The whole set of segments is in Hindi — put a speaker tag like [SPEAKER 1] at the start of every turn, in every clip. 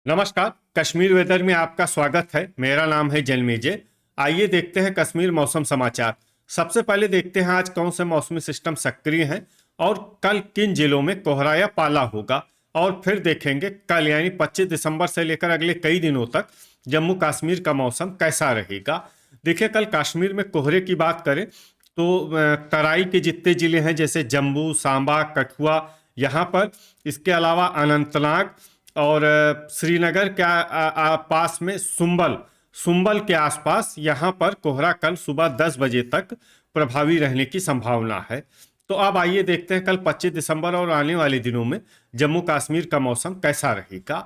[SPEAKER 1] नमस्कार। कश्मीर वेदर में आपका स्वागत है। मेरा नाम है जन्मेजय। आइए देखते हैं कश्मीर मौसम समाचार। सबसे पहले देखते हैं आज कौन से मौसमी सिस्टम सक्रिय हैं और कल किन जिलों में कोहरा या पाला होगा। और फिर देखेंगे कल यानी 25 दिसंबर से लेकर अगले कई दिनों तक जम्मू कश्मीर का मौसम कैसा रहेगा। देखिए, कल कश्मीर में कोहरे की बात करें तो तराई के जितने जिले हैं जैसे जम्मू, सांबा, कठुआ, यहाँ पर, इसके अलावा अनंतनाग और श्रीनगर के पास में सुंबल सुंबल के आसपास यहाँ पर कोहरा कल सुबह 10 बजे तक प्रभावी रहने की संभावना है। तो अब आइए देखते हैं कल 25 दिसंबर और आने वाले दिनों में जम्मू कश्मीर का मौसम कैसा रहेगा।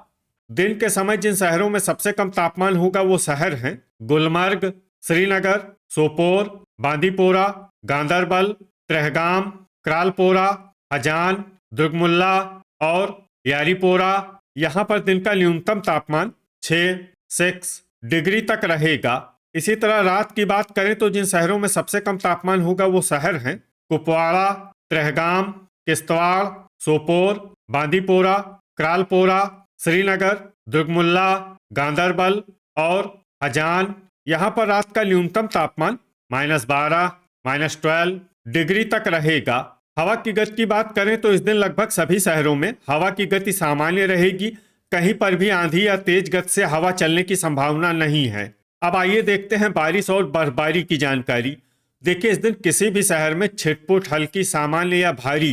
[SPEAKER 1] दिन के समय जिन शहरों में सबसे कम तापमान होगा वो शहर हैं गुलमर्ग, श्रीनगर, सोपोर, बांदीपोरा, गांदरबल, ट्रहगाम, क्रालपोरा, हजान, दुर्गमुल्ला और यारीपोरा। यहाँ पर दिन का न्यूनतम तापमान 6 डिग्री तक रहेगा। इसी तरह रात की बात करें तो जिन शहरों में सबसे कम तापमान होगा वो शहर हैं कुपवाड़ा, ट्रहगाम, किश्तवाड़, सोपोर, बांदीपोरा, क्रालपोरा, श्रीनगर, दुर्गमुल्ला, गांदरबल और हजान। यहाँ पर रात का न्यूनतम तापमान -12, -12 डिग्री तक रहेगा। हवा की गति की बात करें तो इस दिन लगभग सभी शहरों में हवा की गति सामान्य रहेगी। कहीं पर भी आंधी या तेज गति से हवा चलने की संभावना नहीं है। अब आइए देखते हैं बारिश और बर्फबारी की जानकारी। देखिए, इस दिन किसी भी शहर में छिटपुट, हल्की, सामान्य या भारी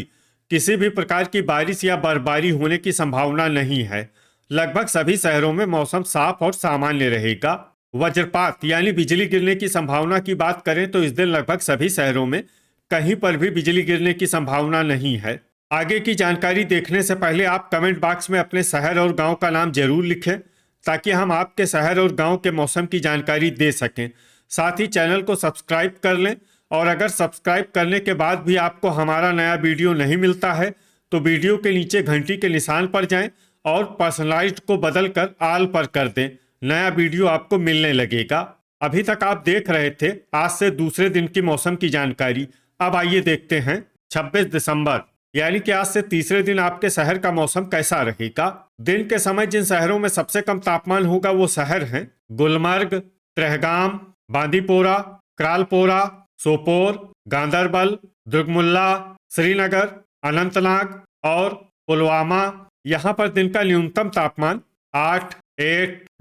[SPEAKER 1] किसी भी प्रकार की बारिश या बर्फबारी होने की संभावना नहीं है। लगभग सभी शहरों में मौसम साफ और सामान्य रहेगा। वज्रपात यानी बिजली गिरने की संभावना की बात करें तो इस दिन लगभग सभी शहरों में कहीं पर भी बिजली गिरने की संभावना नहीं है। आगे की जानकारी देखने से पहले आप कमेंट बॉक्स में अपने शहर और गांव का नाम जरूर लिखें ताकि हम आपके शहर और गांव के मौसम की जानकारी दे सकें। साथ ही चैनल को सब्सक्राइब कर लें और अगर सब्सक्राइब करने के बाद भी आपको हमारा नया वीडियो नहीं मिलता है तो वीडियो के नीचे घंटी के निशान पर जाएं और पर्सनलाइज्ड को बदलकर ऑल पर कर दें। नया वीडियो आपको मिलने लगेगा। अभी तक आप देख रहे थे आज से दूसरे दिन की मौसम की जानकारी। अब आइए देखते हैं 26 दिसंबर यानी कि आज से तीसरे दिन आपके शहर का मौसम कैसा रहेगा। दिन के समय जिन शहरों में सबसे कम तापमान होगा वो शहर हैं गुलमर्ग, ट्रहगाम, बांदीपोरा, क्रालपोरा, सोपोर, गांदरबल, दुर्गमुल्ला, श्रीनगर, अनंतनाग और पुलवामा। यहाँ पर दिन का न्यूनतम तापमान 8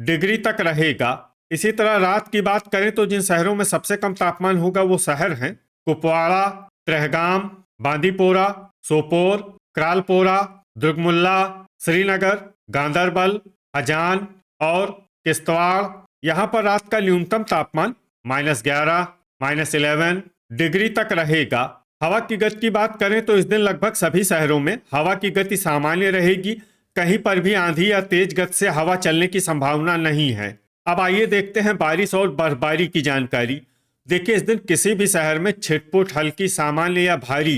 [SPEAKER 1] डिग्री तक रहेगा। इसी तरह रात की बात करें तो जिन शहरों में सबसे कम तापमान होगा वो शहर हैं कुपवाड़ा, ट्रहगाम, बांदीपोरा, सोपोर, क्रालपोरा, दुर्गमुल्ला, श्रीनगर, गांदरबल, हजान और किश्तवाड़। यहाँ पर रात का न्यूनतम तापमान -11, -11 डिग्री तक रहेगा। हवा की गति की बात करें तो इस दिन लगभग सभी शहरों में हवा की गति सामान्य रहेगी। कहीं पर भी आंधी या तेज गति से हवा चलने की संभावना नहीं है। अब आइए देखते हैं बारिश और बर्फबारी की जानकारी। देखिए, इस दिन किसी भी शहर में छिटपुट, हल्की, सामान्य या भारी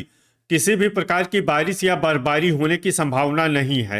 [SPEAKER 1] किसी भी प्रकार की बारिश या बर्फबारी होने की संभावना नहीं है।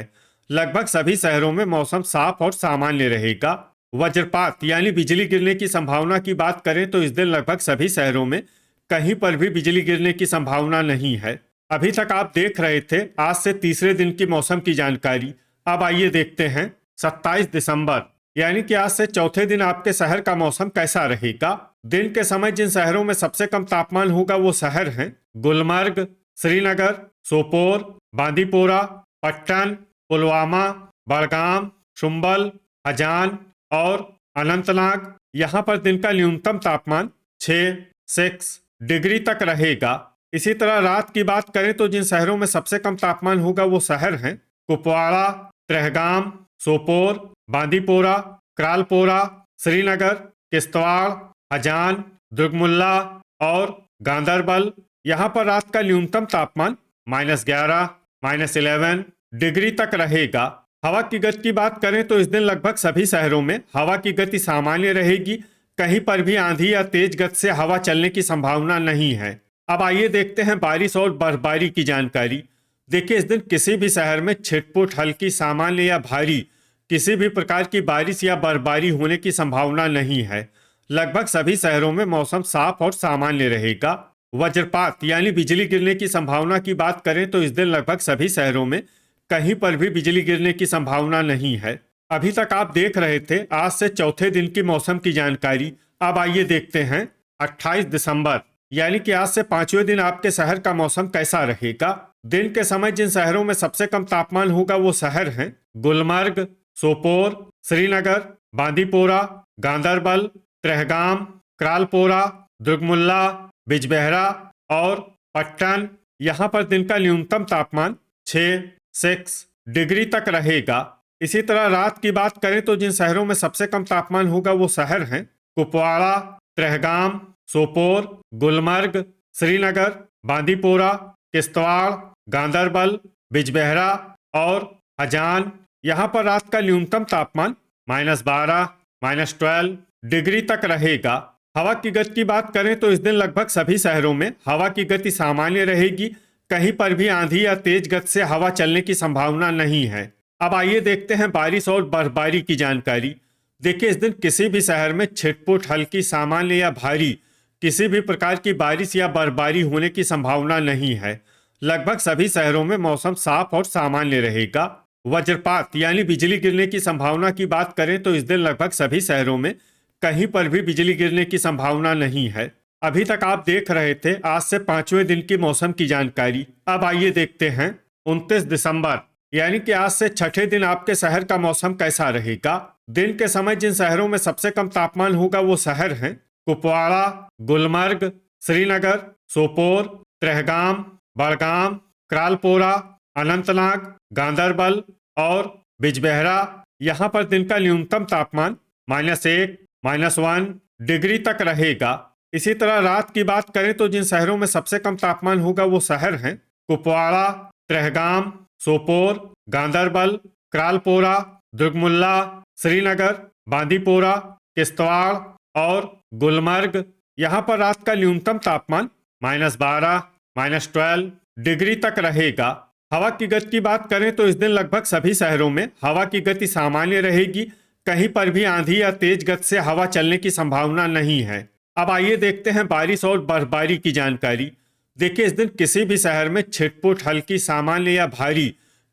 [SPEAKER 1] लगभग सभी शहरों में मौसम साफ और सामान्य रहेगा। वज्रपात यानी बिजली गिरने की संभावना की बात करें तो इस दिन लगभग सभी शहरों में कहीं पर भी बिजली गिरने की संभावना नहीं है। अभी तक आप देख रहे थे आज से तीसरे दिन की मौसम की जानकारी। अब आइए देखते हैं 27 दिसंबर यानी कि आज से चौथे दिन आपके शहर का मौसम कैसा रहेगा। दिन के समय जिन शहरों में सबसे कम तापमान होगा वो शहर हैं गुलमर्ग, श्रीनगर, सोपोर, बांदीपोरा, पट्टन, पुलवामा, बड़गाम, शुंबल, हजान और अनंतनाग। यहाँ पर दिन का न्यूनतम तापमान 6 डिग्री तक रहेगा। इसी तरह रात की बात करें तो जिन शहरों में सबसे कम तापमान होगा वो शहर हैं कुपवाड़ा, ट्रहगाम, सोपोर, बांदीपोरा, क्रालपोरा, श्रीनगर, किश्तवाड़, हजान, दुर्गमुल्ला और गांदरबल। यहाँ पर रात का न्यूनतम तापमान -11, -11 डिग्री तक रहेगा। हवा की गति की बात करें तो इस दिन लगभग सभी शहरों में हवा की गति सामान्य रहेगी। कहीं पर भी आंधी या तेज गति से हवा चलने की संभावना नहीं है। अब आइए देखते हैं बारिश और बर्फबारी की जानकारी। देखिए, इस दिन किसी भी शहर में छिटपुट, हल्की, सामान्य या भारी किसी भी प्रकार की बारिश या बर्फबारी होने की संभावना नहीं है। लगभग सभी शहरों में मौसम साफ और सामान्य रहेगा। वज्रपात यानी बिजली गिरने की संभावना की बात करें तो इस दिन लगभग सभी शहरों में कहीं पर भी बिजली गिरने की संभावना नहीं है। अभी तक आप देख रहे थे आज से चौथे दिन की मौसम की जानकारी। अब आइए देखते हैं 28 दिसंबर यानी कि आज से पांचवें दिन आपके शहर का मौसम कैसा रहेगा। दिन के समय जिन शहरों में सबसे कम तापमान होगा वो शहर हैं गुलमर्ग, सोपोर, श्रीनगर, बांदीपोरा, गांदरबल, त्रेहगाम, क्रालपोरा, दुर्गमुल्ला, बिजबेहरा और पट्टन। यहाँ पर दिन का न्यूनतम तापमान 6 डिग्री तक रहेगा। इसी तरह रात की बात करें तो जिन शहरों में सबसे कम तापमान होगा वो शहर हैं कुपवाड़ा, त्रेहगाम, सोपोर, गुलमर्ग, श्रीनगर, बांदीपोरा, किश्तवाड़, गांदरबल, बिजबेहरा और हजान। यहाँ पर रात का न्यूनतम तापमान -12, -12 डिग्री तक रहेगा। हवा की गति की बात करें तो इस दिन लगभग सभी शहरों में हवा की गति सामान्य रहेगी। कहीं पर भी आंधी या तेज गति से हवा चलने की संभावना नहीं है। अब आइए देखते हैं बारिश और बर्फबारी की जानकारी। देखिए, इस दिन किसी भी शहर में छिटपुट, हल्की, सामान्य या भारी किसी भी प्रकार की बारिश या बर्फबारी होने की संभावना नहीं है। लगभग सभी शहरों में मौसम साफ और सामान्य रहेगा। वज्रपात यानी बिजली गिरने की संभावना की बात करें तो इस दिन लगभग सभी शहरों में कहीं पर भी बिजली गिरने की संभावना नहीं है। अभी तक आप देख रहे थे आज से पांचवें दिन की मौसम की जानकारी। अब आइए देखते हैं 29 दिसंबर यानी कि आज से छठे दिन आपके शहर का मौसम कैसा रहेगा। दिन के समय जिन शहरों में सबसे कम तापमान होगा वो शहर हैं कुपवाड़ा, गुलमर्ग, श्रीनगर, सोपोर, त्रेहगाम, बड़गाम, क्रालपोरा, अनंतनाग, गांदरबल और बिजबेहरा। यहाँ पर दिन का न्यूनतम तापमान -1, -1 डिग्री तक रहेगा। इसी तरह रात की बात करें तो जिन शहरों में सबसे कम तापमान होगा वो शहर हैं कुपवाड़ा, त्रेहगाम, सोपोर, गांदरबल, क्रालपोरा, दुर्गमुल्ला, श्रीनगर, बांदीपोरा, किश्तवाड़ और गुलमर्ग। यहाँ पर रात का न्यूनतम तापमान -12, -12 डिग्री तक रहेगा। हवा की गति की बात करें तो इस दिन लगभग सभी शहरों में हवा की गति सामान्य रहेगी। कहीं पर भी आंधी या तेज गति से हवा चलने की संभावना नहीं है। अब आइए देखते हैं बारिश और बर्फबारी की जानकारी। देखिए, इस दिन किसी भी शहर में छिटपुट, हल्की, सामान्य या भारी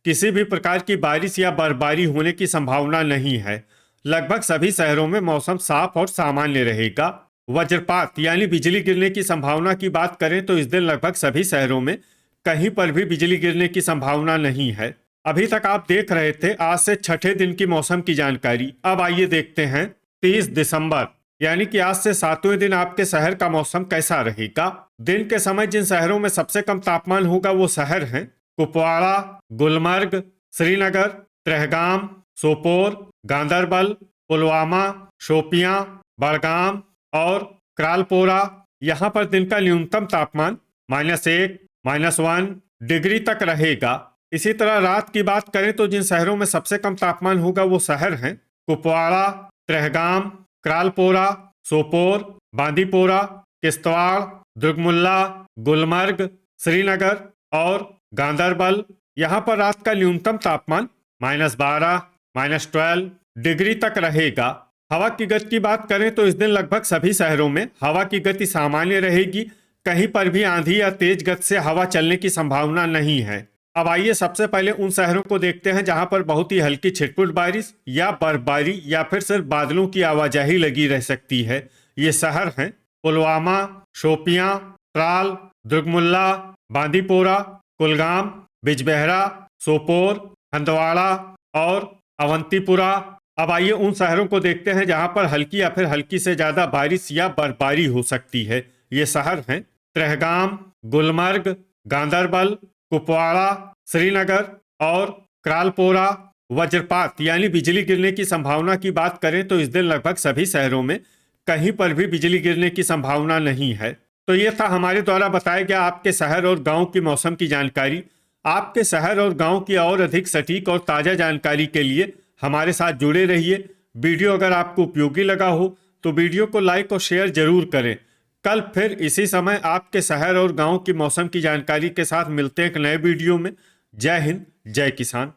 [SPEAKER 1] किसी भी प्रकार की बारिश या बर्फबारी होने की संभावना नहीं है। लगभग सभी शहरों में मौसम साफ और सामान्य रहेगा। वज्रपात यानी बिजली गिरने की संभावना की बात करें तो इस दिन लगभग सभी शहरों में कहीं पर भी बिजली गिरने की संभावना नहीं है। अभी तक आप देख रहे थे आज से छठे दिन की मौसम की जानकारी। अब आइए देखते हैं 30 दिसंबर यानी कि आज से सातवें दिन आपके शहर का मौसम कैसा रहेगा। दिन के समय जिन शहरों में सबसे कम तापमान होगा वो शहर हैं कुपवाड़ा, गुलमर्ग, श्रीनगर, त्रेहगाम, सोपोर, गांदरबल, पुलवामा, शोपियां, बड़गाम और क्रालपोरा। यहाँ पर दिन का न्यूनतम तापमान -1, -1 डिग्री तक रहेगा। इसी तरह रात की बात करें तो जिन शहरों में सबसे कम तापमान होगा वो शहर हैं कुपवाड़ा, त्रेहगाम, क्रालपोरा, सोपोर, बांदीपोरा, किश्तवाड़, दुर्गमुल्ला, गुलमर्ग, श्रीनगर और गांदरबल। यहाँ पर रात का न्यूनतम तापमान -12, -12 डिग्री तक रहेगा। हवा की गति की बात करें तो इस दिन लगभग सभी शहरों में हवा की गति सामान्य रहेगी। कहीं पर भी आंधी या तेज गति से हवा चलने की संभावना नहीं है। अब आइए सबसे पहले उन शहरों को देखते हैं जहां पर बहुत ही हल्की छिटपुट बारिश या बर्फबारी या फिर सिर्फ बादलों की आवाजाही लगी रह सकती है। ये शहर हैं पुलवामा, शोपियां, त्राल, दुर्गमुल्ला, बांदीपोरा, कुलगाम, बिजबेहरा, सोपोर, हंदवाड़ा और अवंतीपुरा। अब आइए उन शहरों को देखते हैं जहां पर हल्की या फिर हल्की से ज्यादा बारिश या बर्फबारी हो सकती है। ये शहर हैं त्रेहगाम, गुलमर्ग, गांदरबल, कुपवाड़ा, श्रीनगर और क्रालपोरा। वज्रपात यानी बिजली गिरने की संभावना की बात करें तो इस दिन लगभग सभी शहरों में कहीं पर भी बिजली गिरने की संभावना नहीं है। तो ये था हमारे द्वारा बताया गया आपके शहर और गांव की मौसम की जानकारी। आपके शहर और गांव की और अधिक सटीक और ताज़ा जानकारी के लिए हमारे साथ जुड़े रहिए। वीडियो अगर आपको उपयोगी लगा हो तो वीडियो को लाइक और शेयर जरूर करें। कल फिर इसी समय आपके शहर और गांव की मौसम की जानकारी के साथ मिलते हैं एक नए वीडियो में। जय हिंद, जय किसान।